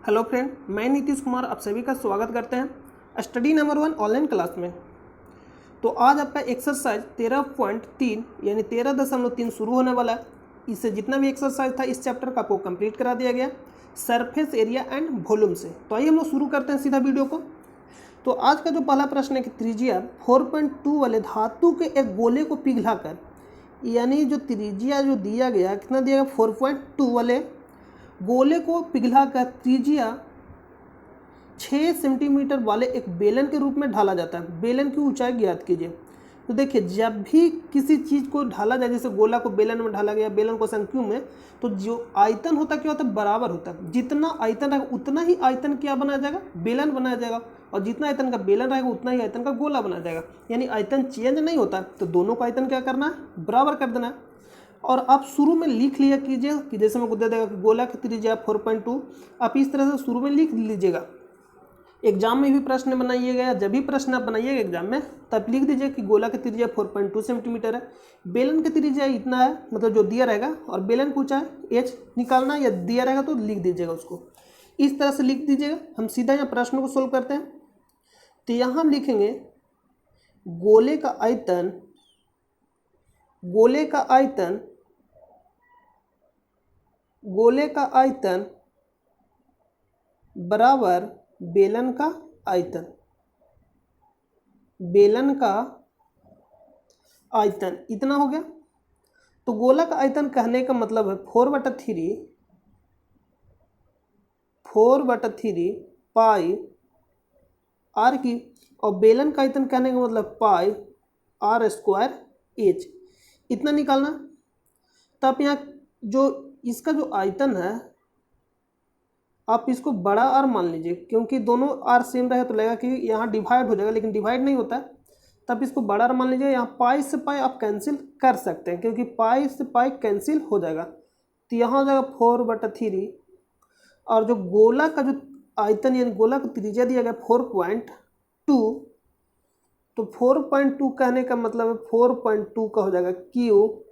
Hello friend, मैं नीतीश कुमार आप सभी का स्वागत करते हैं स्टडी नंबर 1 ऑनलाइन क्लास में। तो आज आपका एक्सरसाइज 13.3 यानी 13.3 शुरू होने वाला है। इससे जितना भी एक्सरसाइज था इस चैप्टर का आपको कंप्लीट करा दिया गया सरफेस एरिया एंड वॉल्यूम से। तो आइए हम लोग शुरू करते हैं सीधा वीडियो को। तो आज का जो पहला प्रश्न है कि त्रिज्या 4.2 वाले धातु के एक गोले को पिघलाकर, यानी जो त्रिज्या जो दिया गया कितना दिया गया 4.2 वाले गोले को पिघलाकर त्रिज्या 6 सेंटीमीटर वाले एक बेलन के रूप में ढाला जाता है। बेलन की ऊंचाई ज्ञात कीजिए। तो देखिए, जब भी किसी चीज़ को ढाला जाए, जैसे गोला को बेलन में ढाला गया, बेलन को शंकु में, तो जो आयतन होता है क्या होता है, बराबर होता है। जितना आयतन रहेगा उतना ही आयतन क्या बनाया जाएगा, बेलन बनाया जाएगा। और जितना आयतन का बेलन रहेगा उतना ही आयतन का गोला बनाया जाएगा। यानी आयतन चेंज नहीं होता है। तो दोनों का आयतन क्या करना है, बराबर कर देना है। और आप शुरू में लिख लिया कीजिए कि जैसे मैं दे देगा कि गोला की त्रिज्या 4.2, आप इस तरह से शुरू में लिख लीजिएगा। एग्जाम में भी प्रश्न बनाइएगा, जब भी प्रश्न आप बनाइएगा एग्जाम में तब लिख दीजिए कि गोला की त्रिज्या 4.2 सेंटीमीटर है, बेलन की त्रिज्या इतना है, मतलब जो दिया रहेगा, और बेलन पूछा है एच निकालना या दिया रहेगा तो लिख दीजिएगा उसको। इस तरह से लिख दीजिएगा। हम सीधा यहाँ प्रश्न को सोल्व करते हैं। तो यहाँ हम लिखेंगे गोले का आयतन, गोले का आयतन, गोले का आयतन बराबर बेलन का आयतन, बेलन का आयतन इतना हो गया। तो गोला का आयतन कहने का मतलब है 4/3 पाई आर की, और बेलन का आयतन कहने का मतलब पाई आर स्क्वायर एच, इतना निकालना। तो आप यहाँ जो इसका जो आयतन है आप इसको बड़ा आर मान लीजिए, क्योंकि दोनों आर सेम रहे तो लगेगा कि यहाँ डिवाइड हो जाएगा, लेकिन डिवाइड नहीं होता है। तब इसको बड़ा आर मान लीजिए। यहाँ पाई से पाई आप कैंसिल कर सकते हैं, क्योंकि पाई से पाई कैंसिल हो जाएगा। तो यहाँ हो जाएगा 4/3, और जो गोला का जो आयतन यानी गोला का त्रिज्या दिया गया 4.2, तो 4.2 कहने का मतलब है 4.2 का हो जाएगा क्यू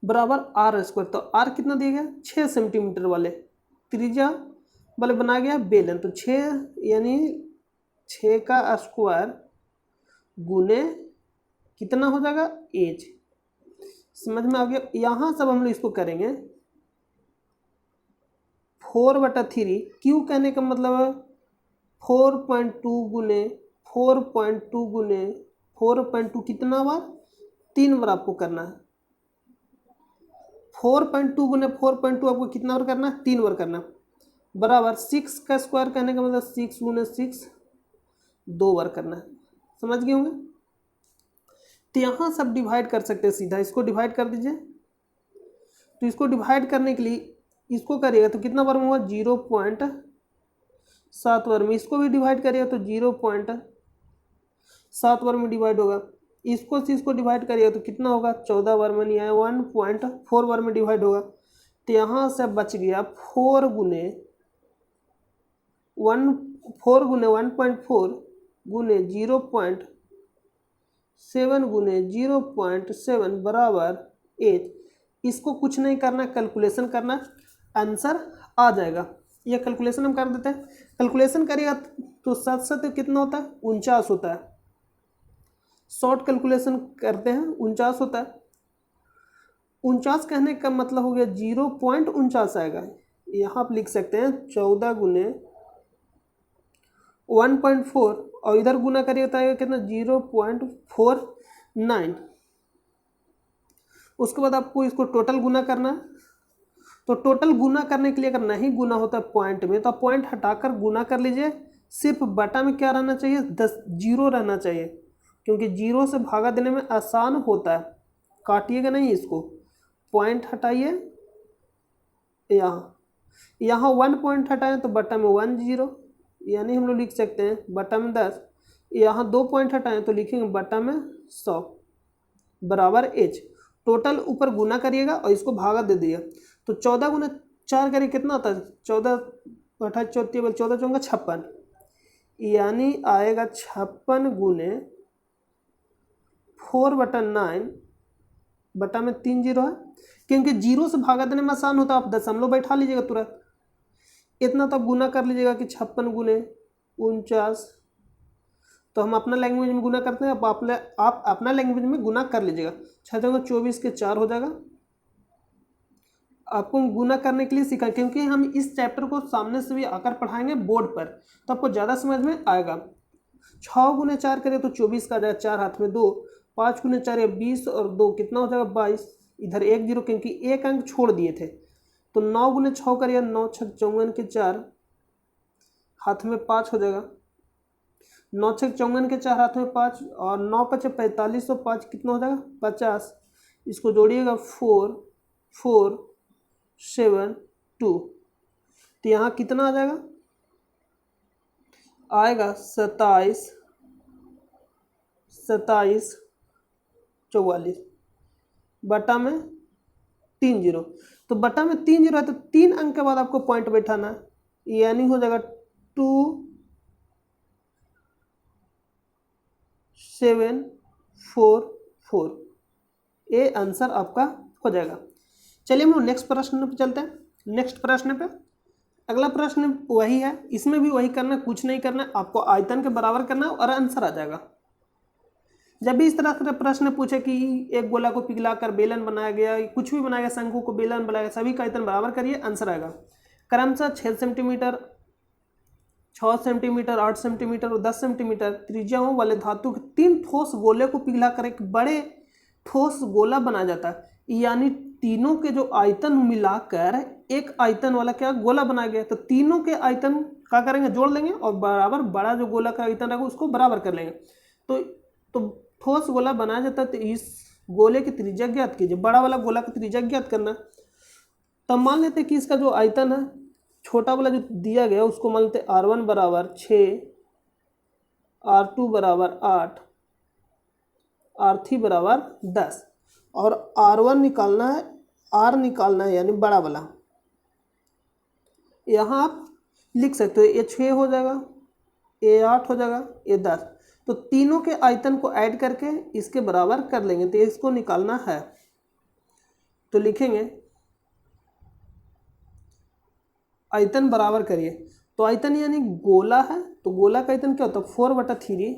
बराबर आर स्क्वायर। तो आर कितना दिया गया 6 सेंटीमीटर वाले त्रिज्या वाले बना गया बेलन। तो 6 यानी 6 का स्क्वायर गुने कितना हो जाएगा एच। समझ में आ गया। यहाँ सब हम लोग इसको करेंगे 4/3, क्यू कहने का मतलब है 4.2 गुने 4.2 गुने 4.2 कितना बार, 3 बार आपको करना है। 4.2 गुने 4.2 आपको कितना बार करना है, 3 बार करना है, बराबर 6 का स्क्वायर कहने का मतलब 6 गुने 6 2 बार करना है। समझ गए होंगे। तो यहाँ सब डिवाइड कर सकते हैं, सीधा इसको डिवाइड कर दीजिए। तो इसको डिवाइड करने के लिए इसको करिएगा तो कितना बार में हुआ 0.7 बार में, इसको भी डिवाइड करिएगा तो 0.7 बार में डिवाइड होगा। इसको से इसको डिवाइड करिएगा तो कितना होगा 14 बार में नहीं आया, 1.4 बार में डिवाइड होगा। तो यहाँ से बच गया 4 गुने 1.4 गुने 0.7 गुने 0.7 बराबर 8। इसको कुछ नहीं करना, कैलकुलेशन करना, आंसर आ जाएगा। ये कैलकुलेशन हम कर देते हैं। कैलकुलेशन करिएगा तो 7 कितना होता है 49 होता है। शॉर्ट कैलकुलेशन करते हैं 49 होता है। 49 कहने का मतलब हो गया 0.49 आएगा। यहाँ आप लिख सकते हैं 14 गुने 1.4, और इधर गुना करिए तो आएगा कितना 0.49। उसके बाद आपको इसको टोटल गुना करना है। तो टोटल गुना करने के लिए अगर नहीं गुना होता पॉइंट में तो आप पॉइंट हटाकर गुना कर लीजिए। सिर्फ बटा में क्या रहना चाहिए 0 रहना चाहिए, क्योंकि 0 से भागा देने में आसान होता है। काटिएगा नहीं इसको, पॉइंट हटाइए। यहाँ 1 पॉइंट हटाएं तो बटा में 1 0, यानी हम लोग लिख सकते हैं बटा में 10। यहाँ 2 पॉइंट हटाएं तो लिखेंगे बटा में 100 बराबर एच। टोटल ऊपर गुना करिएगा और इसको भागा दे दिए। तो 14 गुना 4 करिए कितना होता है 14 18 14 14 चौंगा 56, यानी आएगा 56 गुने 4/9 बटा में 3 0 है, क्योंकि जीरो से भागा देने में आसान होता है, आप दशमलव बैठा लीजिएगा तुरंत। इतना तो आप गुना कर लीजिएगा कि 56 गुने 49, तो हम अपना लैंग्वेज में गुना करते हैं, आप अपना लैंग्वेज में गुना कर लीजिएगा। 6 के 4 हो जाएगा। आपको गुना करने के लिए सीखा, क्योंकि हम इस चैप्टर को सामने से भी आकर पढ़ाएंगे बोर्ड पर, तो आपको ज़्यादा समझ में आएगा। 6 गुने 4 करें तो 24 का आ जाएगा, 4 हाथ में 2, 5 गुने 4 20 और 2 कितना हो जाएगा 22, इधर 1 0 क्योंकि एक अंक छोड़ दिए थे। तो 9 गुने 6 करिए, 9 6 54 के 4 हाथ में 5 हो जाएगा, 9 6 54 के 4 हाथ में 5 और 9 5 45 और 5 कितना हो जाएगा 50। इसको जोड़िएगा 4 4 7 2, तो यहाँ कितना आ जाएगा, आएगा 27 44 बटा में 3 0। तो बटा में 3 0 है तो 3 अंक के बाद आपको पॉइंट बैठाना है, यानी हो जाएगा 2 7 4 4। ये आंसर आपका हो जाएगा। चलिए हम नेक्स्ट प्रश्न पे चलते हैं। नेक्स्ट प्रश्न पे, अगला प्रश्न वही है, इसमें भी वही करना है, कुछ नहीं करना है, आपको आयतन के बराबर करना है और आंसर आ जाएगा। जब भी इस तरह का प्रश्न पूछे कि एक गोला को पिघलाकर बेलन बनाया गया, कुछ भी बनाया गया, शंकु को बेलन बनाया गया, सभी का आयतन बराबर करिए, आंसर आएगा। क्रमशः 6 सेंटीमीटर, 6 सेंटीमीटर, 8 सेंटीमीटर और 10 सेंटीमीटर त्रिज्याओं वाले धातु के 3 ठोस गोले को पिघलाकर एक बड़े ठोस गोला बनाया जाता है, यानी तीनों के जो आयतन मिलाकर एक आयतन वाला क्या गोला बनाया गया। तो तीनों के आयतन क्या करेंगे, जोड़ लेंगे और बराबर बड़ा जो गोला का आयतन रहेगा उसको बराबर कर लेंगे। तो ठोस गोला बनाया जाता है, तो इस गोले की त्रिज्या ज्ञात कीजिए, बड़ा वाला गोला की त्रिज्या ज्ञात करना। तब मान लेते हैं कि इसका जो आयतन है, छोटा वाला जो दिया गया उसको मान लेते R1 बराबर 6, R2 बराबर 8, R3 बराबर 10 और R1 निकालना है, R निकालना है यानी बड़ा वाला। यहाँ आप लिख सकते हो, ये 6 हो जाएगा, ये 8 हो जाएगा, ये 10। तो तीनों के आयतन को ऐड करके इसके बराबर कर लेंगे, तो इसको निकालना है। तो लिखेंगे आयतन बराबर करिए, तो आयतन यानी गोला है, तो गोला का आयतन क्या होता है 4/3।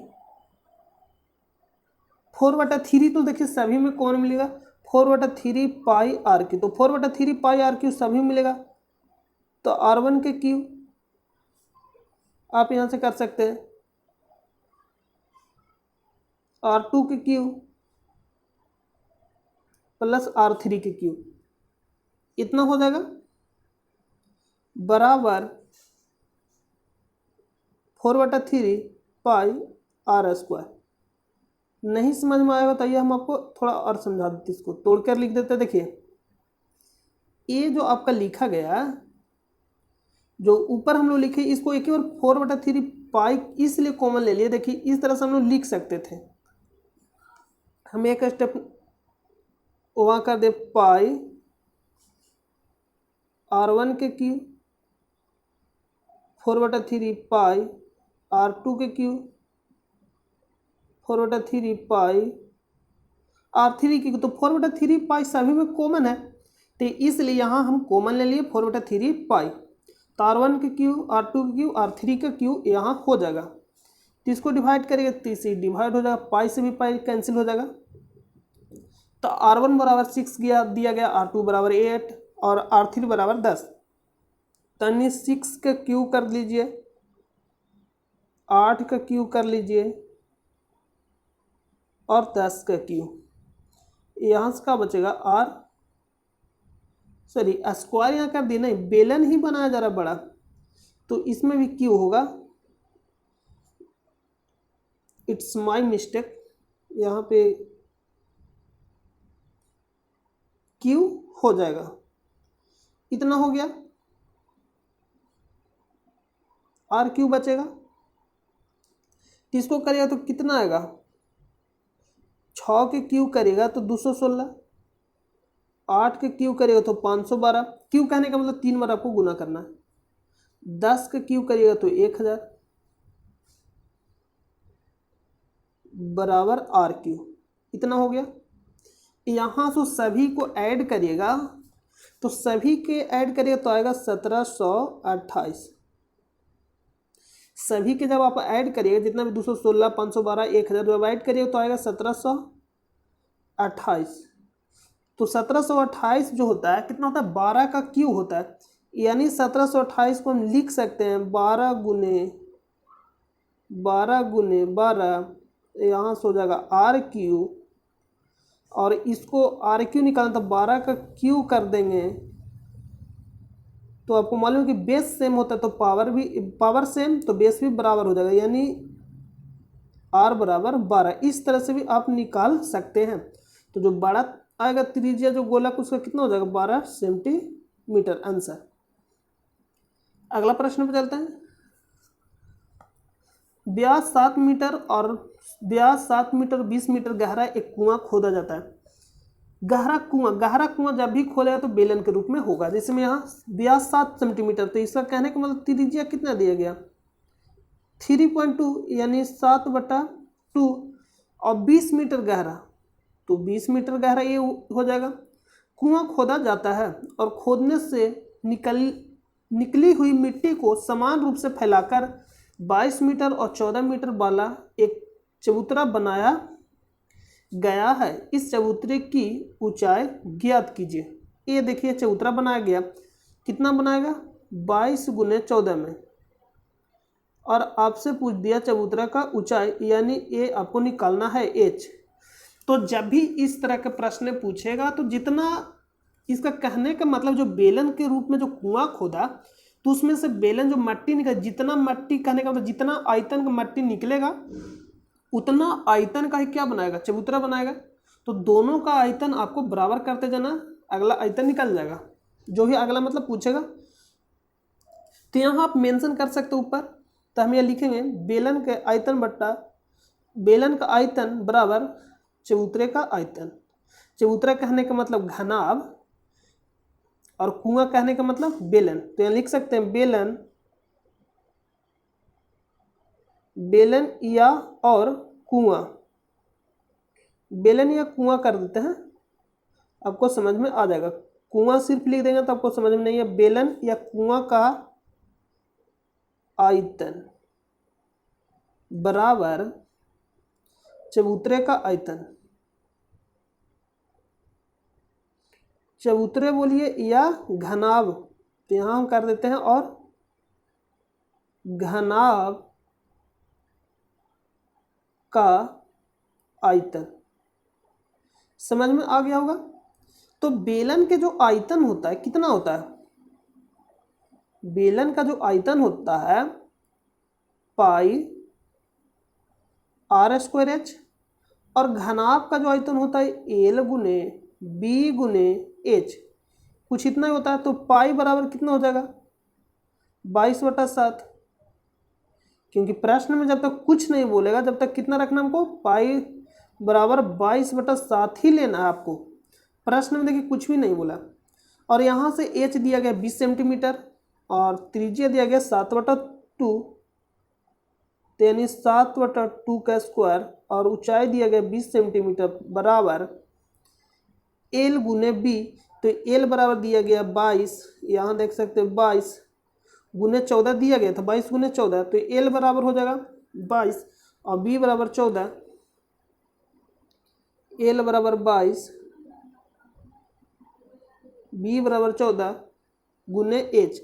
4/3 तो देखिए सभी में कौन मिलेगा, 4/3 पाई आर क्यू, तो 4/3 पाई आर क्यू सभी मिलेगा। तो R1 के क्यू आप यहाँ से कर सकते हैं, R2 के क्यू प्लस R3 के क्यू, इतना हो जाएगा बराबर 4/3 पाई आर स्क्वायर। नहीं समझ में आएगा तो ये हम आपको थोड़ा और समझा देते, इसको तोड़कर लिख देते। देखिए ये जो आपका लिखा गया, जो ऊपर हम लोग लिखे, इसको एक ही बार 4/3 पाई इसलिए कॉमन ले लिए। देखिए इस तरह से हम लोग लिख सकते थे, हम एक स्टेप वहाँ कर दे, पाई R1 के क्यू 4/3 पाई R2 के क्यू 4/3 पाई R3 की, तो 4/3 पाई सभी में कॉमन है, तो इसलिए यहाँ हम कॉमन ले लिए 4/3 पाई। तो R1 के क्यू, R2 के क्यू, R3 का क्यू यहाँ हो जाएगा। तो इसको डिवाइड करेंगे, 3 से डिवाइड हो जाएगा, पाई से भी पाई कैंसिल हो जाएगा। तो R1 बराबर 6 दिया गया, R2 बराबर 8 और R3 बराबर 10। तो 6 का क्यू कर लीजिए, 8 का क्यू कर लीजिए और 10 का क्यू। यहाँ से क्या बचेगा स्क्वायर यहाँ कर दिए, नहीं बेलन ही बनाया जा रहा बड़ा, तो इसमें भी क्यू होगा। इट्स माय मिस्टेक, यहाँ पे क्यू हो जाएगा, इतना हो गया। आर क्यू बचेगा, इसको करेगा तो कितना आएगा, 6 के क्यू करेगा तो 216, 8 के क्यू करेगा तो 512। क्यू कहने का मतलब 3 बार आपको गुना करना है। 10 के क्यू करेगा तो 1000 बराबर आर क्यू, इतना हो गया। यहाँ से सभी को ऐड करिएगा, तो सभी के ऐड करिएगा तो आएगा 1728। सभी के जब आप ऐड करिएगा जितना भी 216, 512, 1000 जब ऐड करिएगा तो आएगा 1728। तो 1728 जो होता है कितना होता है, 12 का क्यू होता है, यानी 1728 को हम लिख सकते हैं 12 गुने 12, यहाँ से हो जाएगा आर क्यू, और इसको आर क्यू निकालना तो 12 का क्यू कर देंगे, तो आपको मालूम है कि बेस सेम होता है तो पावर सेम तो बेस भी बराबर हो जाएगा, यानी आर बराबर 12। इस तरह से भी आप निकाल सकते हैं। तो जो बड़ा आएगा त्रिज्या जो गोलक उसका कितना हो जाएगा, 12 सेंटीमीटर आंसर। अगला प्रश्न पे चलते हैं। व्यास 7 मीटर और व्यास 7 मीटर 20 मीटर गहरा एक कुआं खोदा जाता है। गहरा कुआं जब भी खोलेगा तो बेलन के रूप में होगा। जैसे में यहाँ व्यास 7 सेंटीमीटर, तो इसका कहने का मतलब त्रिज्या कितना दिया गया, 3.2 यानी 7/2, और 20 मीटर गहरा तो 20 मीटर गहरा ये हो जाएगा। कुआं खोदा जाता है और खोदने से निकली हुई मिट्टी को समान रूप से फैलाकर 22 मीटर और 14 मीटर वाला एक चबूतरा बनाया गया है। इस चबूतरे की ऊंचाई ज्ञात कीजिए। ये देखिए चबूतरा बनाया गया, कितना बनाएगा, 22 गुने 14 में, और आपसे पूछ दिया चबूतरा का ऊंचाई, यानी ये आपको निकालना है एच। तो जब भी इस तरह के प्रश्न पूछेगा तो जितना इसका कहने का मतलब जो बेलन के रूप में जो कुआं खोदा तो उसमें से बेलन जो मट्टी निकल, जितना मट्टी कहने का मतलब जितना आयतन का मट्टी निकलेगा उतना आयतन का ही क्या बनाएगा, चबूतरा बनाएगा। तो दोनों का आयतन आपको बराबर करते जाना, अगला आयतन निकल जाएगा जो भी अगला मतलब पूछेगा। तो यहाँ आप मेंशन कर सकते हो ऊपर, तो हम ये लिखेंगे बेलन के आयतन बट्टा बेलन का आयतन बराबर चबूतरे का आयतन। चबूतरा कहने का मतलब घनाभ और कुआं कहने का मतलब बेलन। तो यहाँ लिख सकते हैं बेलन या और कुआं, बेलन या कुआं कर देते हैं, आपको समझ में आ जाएगा। कुआं सिर्फ लिख देंगे तो आपको समझ में नहीं है। बेलन या कुआं का आयतन बराबर चबूतरे का आयतन। चबूतरे बोलिए या घनाभ, तो यहाँ हम कर देते हैं और घनाभ का आयतन। समझ में आ गया होगा। तो बेलन के जो आयतन होता है कितना होता है, बेलन का जो आयतन होता है पाई r²h, और घनाभ का जो आयतन होता है एल गुने बी गुने एच, कुछ इतना ही होता है। तो पाई बराबर कितना हो जाएगा, 22/7, क्योंकि प्रश्न में जब तक कुछ नहीं बोलेगा जब तक कितना रखना हमको, पाई बराबर 22/7 ही लेना है आपको। प्रश्न में देखिए कुछ भी नहीं बोला, और यहाँ से एच दिया गया 20 सेंटीमीटर और त्रिज्या दिया गया 7/2, यानी 7/2 का स्क्वायर, और ऊंचाई दिया गया 20 सेंटीमीटर बराबर एल गुने बी। तो एल बराबर दिया गया 22, यहाँ देख सकते हैं 22 गुने 14 दिया गया था, 22 गुने 14, तो एल बराबर हो जाएगा 22 और बी बराबर 14, एल बराबर 22 बी बराबर 14 गुने एच।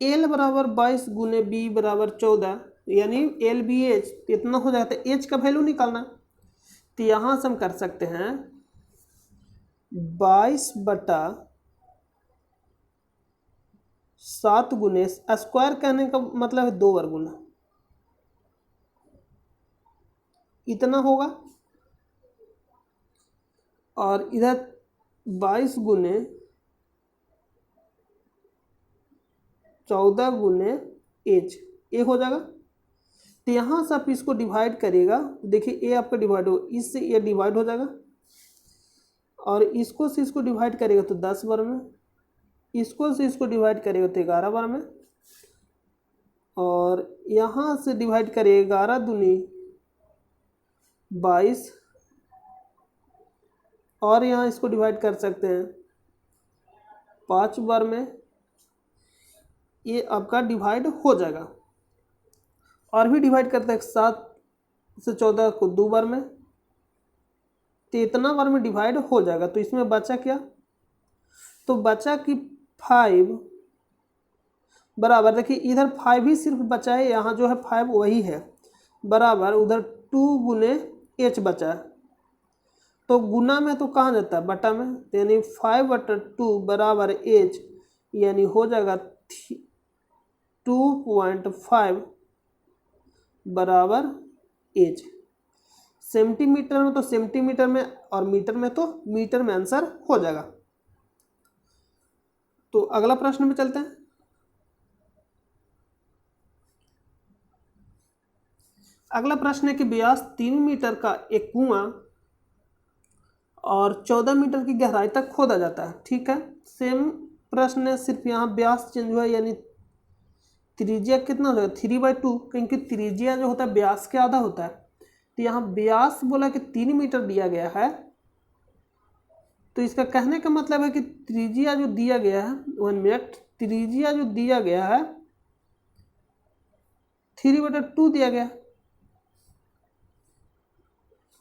एल बराबर 22 गुने बी बराबर 14, यानी एल बी एच इतना हो जाता है। एच का वैल्यू निकालना, तो यहाँ से हम कर सकते हैं 22/7 गुने स्क्वायर कहने का मतलब है 2 बार गुना, इतना होगा, और इधर 22 गुने 14 गुने एच ए हो जाएगा। तो यहाँ से आप इसको डिवाइड करिएगा, देखिए ए आपका डिवाइड हो, इससे ये डिवाइड हो जाएगा, और इसको से इसको डिवाइड करेगा तो 10 बार में, इसको से इसको डिवाइड करेगा तो 11 बार में, और यहाँ से डिवाइड करेगा 11 दूनी 22 और यहाँ इसको डिवाइड कर सकते हैं 5 बार में, ये आपका डिवाइड हो जाएगा। और भी डिवाइड करते हैं 7 से 14 को 2 बार में, तो इतना बार में डिवाइड हो जाएगा। तो इसमें बचा क्या, तो बचा कि 5 बराबर, देखिए इधर 5 ही सिर्फ बचा है, यहाँ जो है 5 वही है, बराबर उधर 2 गुने h बचा है। तो गुना में तो कहाँ जाता है, बटा में, तो यानी 5/2 बराबर h, यानी हो जाएगा 2.5 बराबर h। सेंटीमीटर में तो सेंटीमीटर में, और मीटर में तो मीटर में आंसर हो जाएगा। तो अगला प्रश्न में चलते हैं। अगला प्रश्न है कि व्यास 3 मीटर का एक कुआं और 14 मीटर की गहराई तक खोदा जाता है। ठीक है, सेम प्रश्न है, सिर्फ यहाँ व्यास चेंज हुआ है, यानी त्रिज्या कितना हो जाएगा 3/2, क्योंकि त्रिज्या जो होता है व्यास के आधा होता है। तो यहाँ व्यास बोला कि 3 मीटर दिया गया है, तो इसका कहने का मतलब है कि त्रिज्या जो दिया गया है, 1 मिनट, त्रिज्या जो दिया गया है 3/2 दिया गया,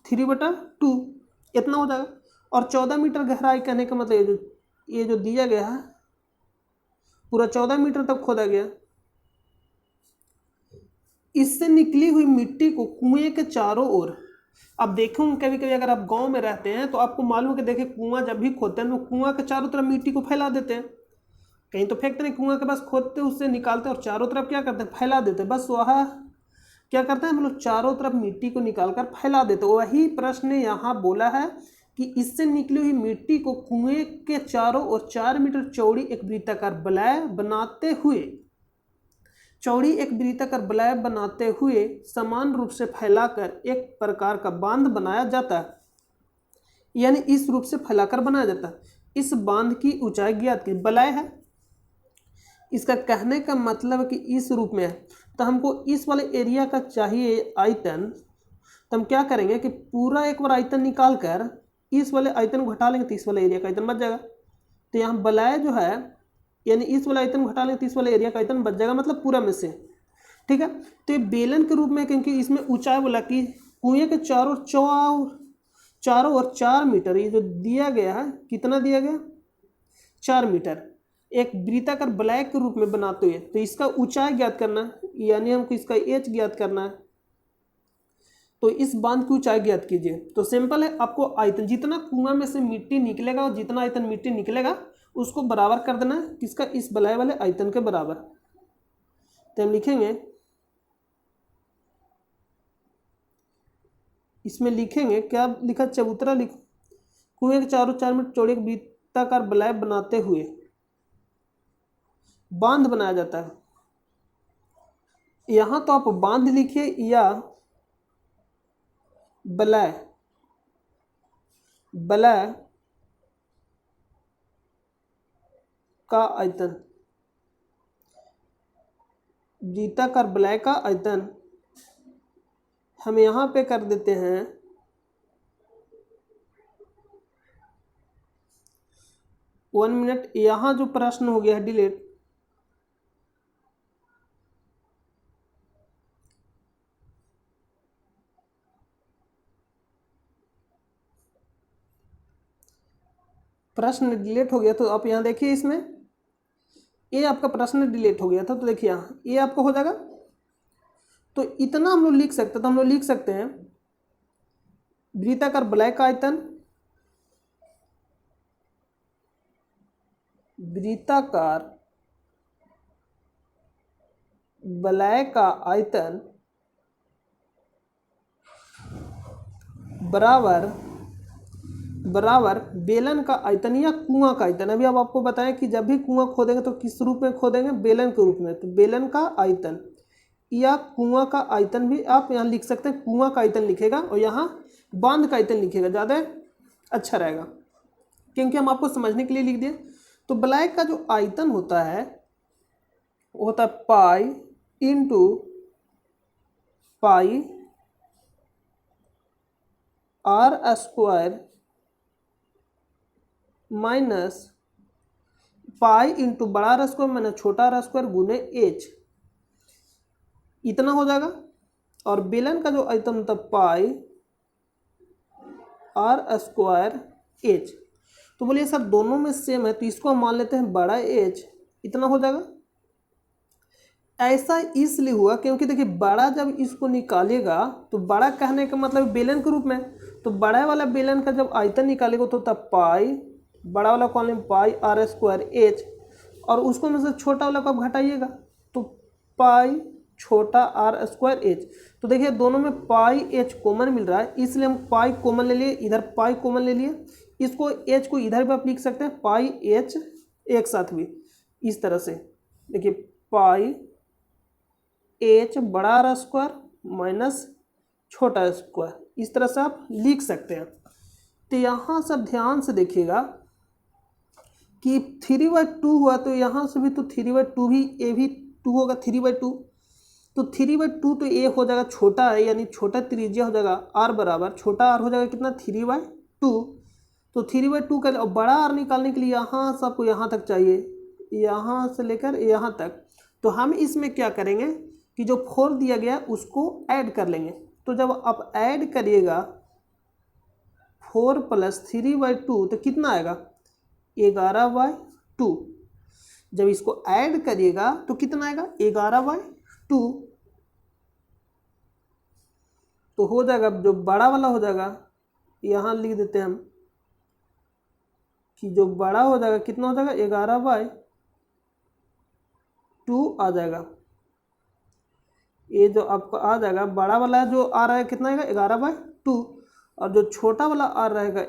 3/2 इतना हो जाएगा। और 14 मीटर गहराई कहने का मतलब ये जो दिया गया है पूरा 14 मीटर तक खोदा गया। इससे निकली हुई मिट्टी को कुएं के चारों ओर, अब देखूं कभी कभी अगर आप गांव में रहते हैं तो आपको मालूम है कि देखिए कुआं जब भी खोदते हैं तो कुआं के चारों तरफ मिट्टी को फैला देते हैं, कहीं तो फेंकते नहीं, कुआं के पास खोदते उससे निकालते और चारों तरफ क्या करते हैं, फैला देते, बस वह क्या करते हैं, मतलब चारों तरफ मिट्टी को निकालकर फैला देते। वही प्रश्न यहाँ बोला है कि इससे निकली हुई मिट्टी को कुएं के चारों ओर 4 मीटर चौड़ी एक वृत्ताकार बलय बनाते हुए, चौड़ी एक वृत्ताकार बलय बनाते हुए समान रूप से फैलाकर एक प्रकार का बांध बनाया जाता है, यानी इस रूप से फैलाकर बनाया जाता है। इस बांध की ऊंचाई ज्ञात की, बलय है, इसका कहने का मतलब कि इस रूप में है, तो हमको इस वाले एरिया का चाहिए आयतन, तो हम क्या करेंगे कि पूरा एक बार आयतन निकाल कर इस वाले आयतन को घटा लेंगे तो इस वाले एरिया का आयतन बच जाएगा। तो यहाँ बलय जो है, यानी इस वाला आयतन घटा लेंगे तो इस वाले एरिया का आयतन बच जाएगा, मतलब पूरा में से। ठीक है, तो ये बेलन के रूप में, क्योंकि इसमें ऊंचाई बोला कि कुएं के चारों ओर 4 मीटर, ये जो दिया गया है कितना दिया गया 4 मीटर एक वृत्ताकार बलय के रूप में बनाते हुए, तो इसका ऊंचाई ज्ञात करना है, यानी हमको इसका एच ज्ञात करना है। तो इस बांध की ऊंचाई ज्ञात कीजिए। तो सिंपल है, आपको आयतन जितना कुआं में से मिट्टी निकलेगा और जितना आयतन मिट्टी निकलेगा उसको बराबर कर देना है किसका, इस बलय वाले आयतन के बराबर। तो हम लिखेंगे, इसमें लिखेंगे क्या लिखा, चबूतरा लिख, कुएं के चारों 4 मीटर चौड़ी एक वृत्ताकार बलय बनाते हुए बांध बनाया जाता है। यहां तो आप बांध लिखिए या बलय का आयतन, वृत्ताकार बलय का आयतन हम यहां पे कर देते हैं 1 मिनट। यहां जो प्रश्न हो गया है डिलीट, प्रश्न डिलीट हो गया, तो आप यहां देखिए इसमें ये आपका प्रश्न डिलीट हो गया था, तो देखिए यहाँ ये आपको हो जाएगा। तो इतना हम लोग लिख सकते, तो हम लोग लिख सकते हैं वृत्ताकार बलय का आयतन, वृत्ताकार बलय का आयतन बराबर बेलन का आयतन या कुआं का आयतन। अभी अब आपको बताएं कि जब भी कुआं खोदेंगे तो किस रूप में खोदेंगे, बेलन के रूप में। तो बेलन का आयतन या कुआं का आयतन भी आप यहाँ लिख सकते हैं, कुआं का आयतन लिखेगा और यहाँ बांध का आयतन लिखेगा, ज़्यादा अच्छा रहेगा, क्योंकि हम आपको समझने के लिए लिख दिए। तो बलय का जो आयतन होता है वो होता है pi into pi r² minus pi into बड़ा आर स्क्वायर माइनस छोटा आर स्क्वायर गुने एच, इतना हो जाएगा। और बेलन का जो आयतन था पाई आर स्क्वायर एच, तो बोलिए सर दोनों में सेम है तो इसको हम मान लेते हैं बड़ा एच, इतना हो जाएगा। ऐसा इसलिए हुआ क्योंकि देखिए बड़ा जब इसको निकालेगा तो बड़ा कहने का मतलब बेलन के रूप में, तो बड़ा वाला बेलन का जब आयतन निकालेगा तो तब पाई, बड़ा वाला column pi r square h, और उसको में से छोटा वाला को आप घटाइएगा तो पाई छोटा आर स्क्वायर एच। तो देखिए दोनों में पाई एच कॉमन मिल रहा है, इसलिए हम पाई कॉमन ले लिए, इधर पाई कॉमन ले लिए, इसको एच को इधर भी आप लिख सकते हैं पाई एच एक साथ भी इस तरह से। देखिए पाई एच बड़ा आर स्क्वायर माइनस छोटा स्क्वायर, इस तरह से आप लिख सकते हैं। तो यहाँ सब ध्यान से देखिएगा कि 3/2 हुआ तो यहाँ से भी तो 3/2 भी ए भी 2 होगा 3/2, तो 3/2 तो ए हो जाएगा छोटा है यानी छोटा त्रिज्या हो जाएगा आर बराबर, छोटा आर हो जाएगा कितना 3/2, तो 3/2 का और बड़ा आर निकालने के लिए यहाँ से आपको यहाँ तक चाहिए, यहाँ से लेकर यहाँ तक। तो हम इसमें क्या करेंगे कि जो 4 दिया गया उसको ऐड कर लेंगे। तो जब आप ऐड करिएगा 4 + 3/2 तो कितना आएगा 11/2। जब इसको ऐड करिएगा तो कितना आएगा 11/2, तो हो जाएगा जो बड़ा वाला हो जाएगा, यहाँ लिख देते हैं हम कि जो बड़ा हो जाएगा कितना हो जाएगा 11/2 आ जाएगा। ये जो आपको आ जाएगा बड़ा वाला जो आ रहा है कितना आएगा 11/2, और जो छोटा वाला आ रहेगा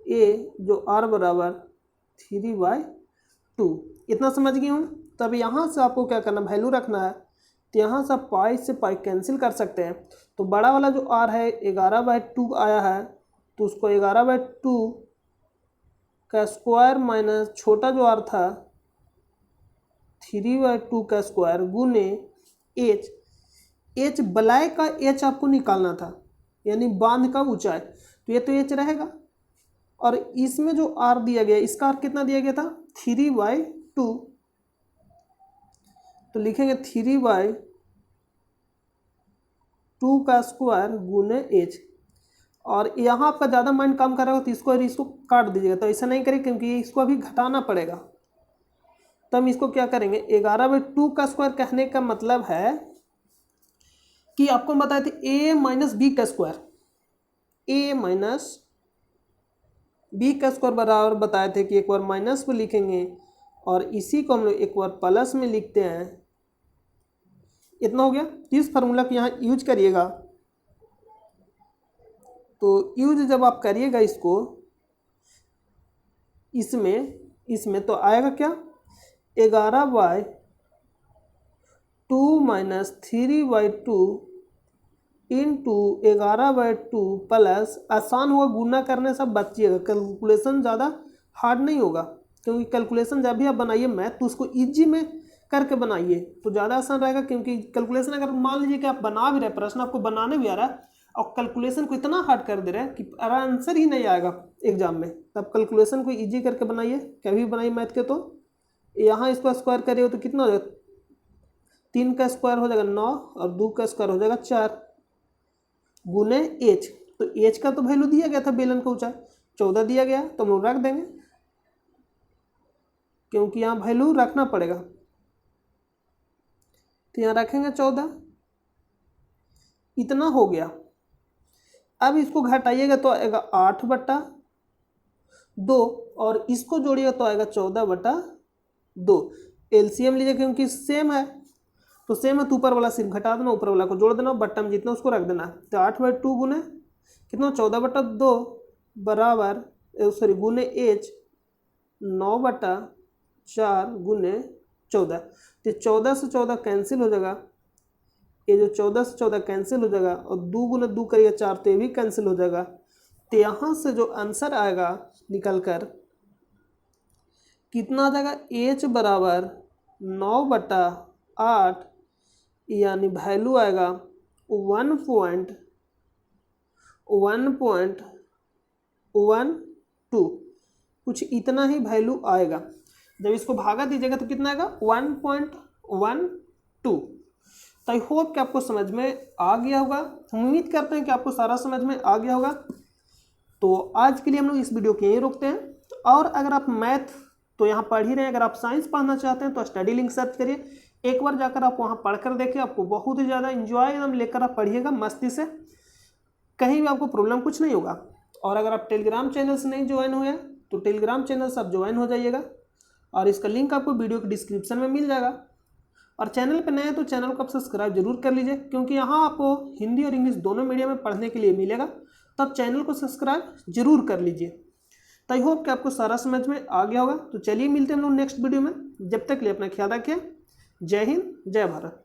ए जो आर बराबर 3/2, इतना समझ गए हम। तब यहाँ से आपको क्या करना वैल्यू रखना है, तो यहाँ से पाई से पाई कैंसिल कर सकते हैं। तो बड़ा वाला जो आर है 11/2 आया है, तो उसको 11/2 का स्क्वायर माइनस छोटा जो आर था 3/2 का स्क्वायर गुने एच, एच बलाय का एच आपको निकालना था यानी बांध का ऊंचाई, तो ये तो एच रहेगा। और इसमें जो आर दिया गया इसका आर कितना दिया गया था 3/2, तो लिखेंगे 3/2 का स्क्वायर गुने एच। और यहाँ आपका ज़्यादा माइंड काम कर रहा हो तो इसको काट दीजिएगा, तो ऐसा नहीं करें क्योंकि इसको अभी घटाना पड़ेगा। तो हम इसको क्या करेंगे 11/2 का स्क्वायर कहने का मतलब है कि आपको बताए थे a - b का स्क्वायर, a - b का स्क्वायर बराबर बताए थे कि एक बार माइनस में लिखेंगे और इसी को हम लोग एक बार प्लस में लिखते हैं, इतना हो गया। इस फार्मूला को यहाँ यूज करिएगा, तो यूज जब आप करिएगा इसको इसमें तो आएगा क्या 11/2 माइनस 3/2 इंटू 11/2 प्लस, आसान होगा गुना करने से बचिएगा, कैलकुलेशन ज़्यादा हार्ड नहीं होगा क्योंकि कैलकुलेशन जब भी आप बनाइए मैथ तो उसको इजी में करके बनाइए तो ज़्यादा आसान रहेगा। क्योंकि कैलकुलेशन अगर मान लीजिए कि आप बना भी रहे प्रश्न आपको बनाने भी आ रहा है और कैलकुलेशन को इतना हार्ड कर दे रहे हैं कि आंसर ही नहीं आएगा एग्जाम में, तब कैलकुलेशन को ईजी करके बनाइए। कभी बनाइए मैथ के तो यहाँ इसको स्क्वायर करिए तो कितना हो जाएगा 3 का स्क्वायर हो जाएगा 9 और 2 का स्क्वायर हो जाएगा 4 गुने एच। तो एच का तो वैल्यू दिया गया था बेलन का ऊंचाई 14 दिया गया, तो हम लोग रख देंगे क्योंकि यहाँ वैल्यू रखना पड़ेगा, तो यहाँ रखेंगे 14, इतना हो गया। अब इसको घटाइएगा तो आएगा 8/2 और इसको जोड़िएगा तो आएगा 14/2। एलसीएम लीजिए क्योंकि सेम है, तो सेम है तो ऊपर वाला सिर्फ घटा देना, ऊपर वाला को जोड़ देना, बट्टा में जितना उसको रख देना। तो 8/2 गुने कितना 14/2 बराबर सॉरी गुने एच 9/4 गुने 14। तो 14 से 14 कैंसिल हो जाएगा, ये जो 14 से 14 कैंसिल हो जाएगा और 2 गुने 2 करिएगा 4 तो ये भी कैंसिल हो जाएगा। तो यहाँ से जो आंसर आएगा निकल कर कितना आ जाएगा एच बराबर 9/8 यानी वैल्यू आएगा 1.1 2, कुछ इतना ही वैल्यू आएगा। जब इसको भागा दीजिएगा तो कितना आएगा 1.12। तो आई होप कि आपको समझ में आ गया होगा। हम उम्मीद करते हैं कि आपको सारा समझ में आ गया होगा। तो आज के लिए हम लोग इस वीडियो को यहीं रोकते हैं। और अगर आप मैथ तो यहाँ पढ़ ही रहे हैं, अगर आप साइंस पढ़ना चाहते हैं तो स्टडी लिंक सर्च करिए, एक बार जाकर आप वहाँ पढ़कर देखिए, आपको बहुत ही ज़्यादा इंजॉय एकदम लेकर आप पढ़िएगा मस्ती से, कहीं भी आपको प्रॉब्लम कुछ नहीं होगा। और अगर आप टेलीग्राम चैनल से नहीं ज्वाइन हुए हैं तो टेलीग्राम चैनल से आप ज्वाइन हो जाइएगा, और इसका लिंक आपको वीडियो के डिस्क्रिप्शन में मिल जाएगा। और चैनल पर नए हैं तो चैनल को आप सब्सक्राइब जरूर कर लीजिए, क्योंकि यहाँ आपको हिंदी और इंग्लिश दोनों मीडियम में पढ़ने के लिए मिलेगा, तब चैनल को सब्सक्राइब जरूर कर लीजिए। तो आई होप कि आपको सारा समझ में आ गया होगा। तो चलिए मिलते हैं हम लोग नेक्स्ट वीडियो में, जब तक के लिए अपना ख्याल रखें। जय हिंद, जय भारत।